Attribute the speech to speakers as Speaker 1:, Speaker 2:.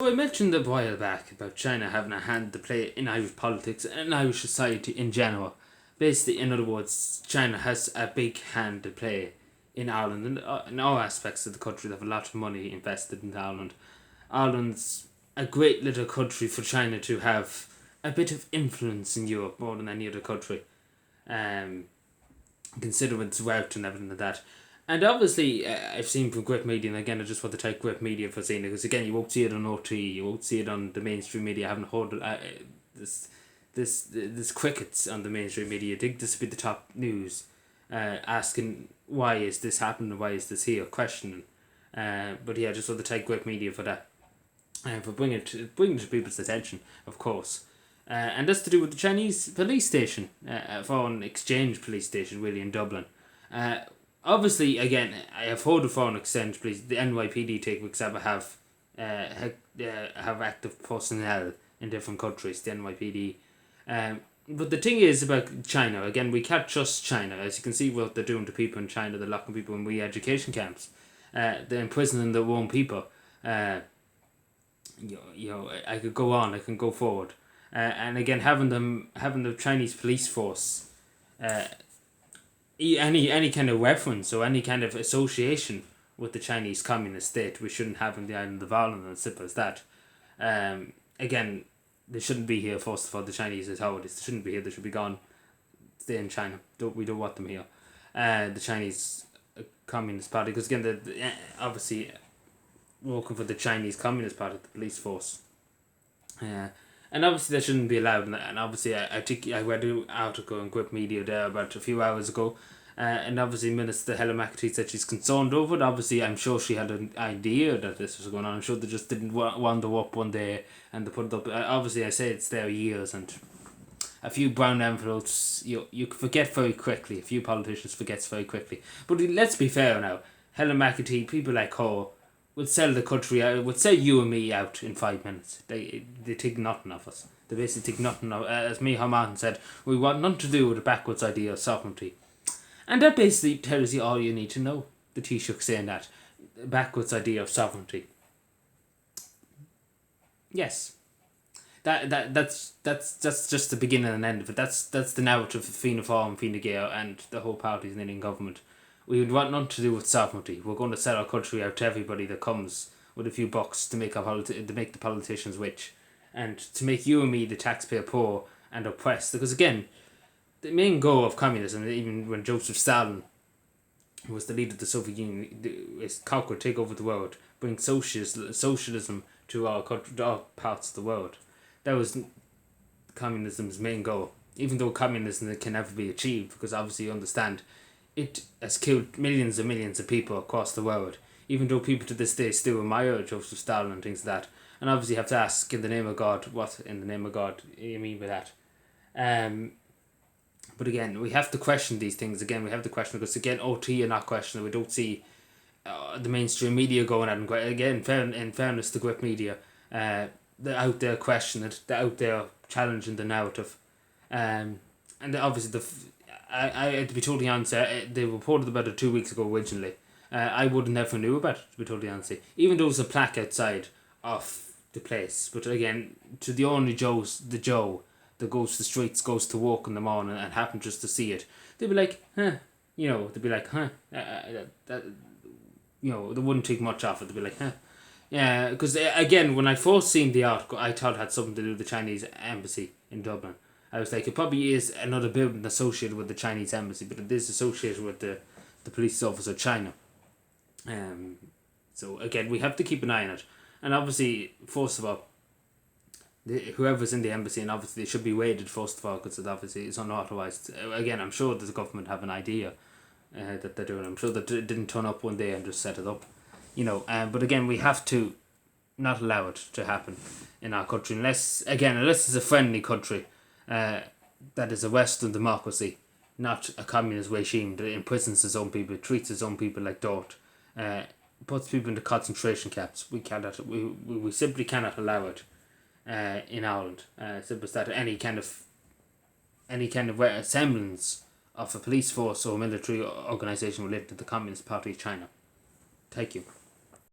Speaker 1: Well, I mentioned a while back about China having a hand to play in Irish politics and Irish society in general. Basically, in other words, China has a big hand to play in Ireland and in all aspects of the country. They have a lot of money invested in Ireland. Ireland's a great little country for China to have a bit of influence in Europe more than any other country. Um, Considering its route and everything like that. And obviously, I've seen from grip media, and again, I just want to take grip media for saying it, because again, you won't see it on OT, you won't see it on the mainstream media. I haven't heard this this crickets on the mainstream media. I think this would be the top news, asking why is this happening, why is this here, questioning. But yeah, I just want to take grip media for that, and for bringing it to people's attention, of course. And that's to do with the Chinese police station, foreign exchange police station, really, in Dublin. Obviously, again, I have heard of foreign exchange police. The NYPD take example have active personnel in different countries. The NYPD. But the thing is about China. Again, we can't trust China. As you can see, what they're doing to people in China, they're locking people in re-education camps. They're imprisoning their own people. I could go on. I can go forward. And again, having the Chinese police force, any kind of reference or any kind of association with the Chinese Communist state, we shouldn't have in the island of Ireland, and simple as that. Again, they shouldn't be here. First of all, the Chinese authorities, they shouldn't be here. They should be gone. Stay in China. We don't want them here. The Chinese Communist Party, because again, obviously working for the Chinese Communist Party, the police force. And obviously that shouldn't be allowed, and obviously I think I read an article in Grip Media there about a few hours ago, and obviously Minister Helen McAtee said she's concerned over it. Obviously I'm sure she had an idea that this was going on. I'm sure they just didn't wander up one day and they put it up. Obviously I say it's there years, and a few brown envelopes you forget very quickly. A few politicians forgets very quickly. But let's be fair now. Helen McAtee, people like her, would sell the country out, would sell you and me out in 5 minutes. They take nothing of us. They basically take nothing of, as Micheál Martin said, we want nothing to do with the backwards idea of sovereignty. And that basically tells you all you need to know. The Taoiseach saying that. Backwards idea of sovereignty. Yes. That's just the beginning and end of it. That's the narrative of Fianna Fáil and Fine Gael and the whole parties in Indian government. We would want nothing to do with sovereignty. We're going to sell our country out to everybody that comes with a few bucks to make the politicians rich, and to make you and me, the taxpayer, poor and oppressed. Because again, the main goal of communism, even when Joseph Stalin was the leader of the Soviet Union, is conquer, take over the world, bring socialism to all parts of the world. That was communism's main goal. Even though communism can never be achieved, because obviously you understand, it has killed millions and millions of people across the world, even though people to this day still admire Joseph Stalin and things like that. And obviously you have to ask, in the name of God, what in the name of God you mean by that? But again, we have to question these things. Again, we have to question, because again, OT are not questioning. We don't see the mainstream media going at and again, in fairness to grip media, they're out there questioning it. They're out there challenging the narrative. And obviously I to be totally honest, they reported about it 2 weeks ago originally. I would never knew about it, to be totally honest. Even though there's a plaque outside of the place. But again, to the only Joe that goes to the streets, goes to work in the morning and happen just to see it, they'd be like, huh. They'd be like, huh. They wouldn't think much of it. They'd be like, huh. Yeah, because again, when I first seen the article, I thought it had something to do with the Chinese embassy in Dublin. I was like, it probably is another building associated with the Chinese embassy, but it is associated with the police office of China. So again, we have to keep an eye on it. And obviously, first of all, whoever's in the embassy, and obviously they should be raided first of all, because it obviously is unauthorised. Again, I'm sure that the government have an idea that they're doing. I'm sure that it didn't turn up one day and just set it up. But again, we have to not allow it to happen in our country, unless it's a friendly country. That is a Western democracy, not a communist regime that imprisons its own people, treats its own people like dirt, puts people into concentration camps. We simply cannot allow it in Ireland. Simple as that. Any kind of semblance of a police force or military organisation related to the Communist Party of China. Thank you.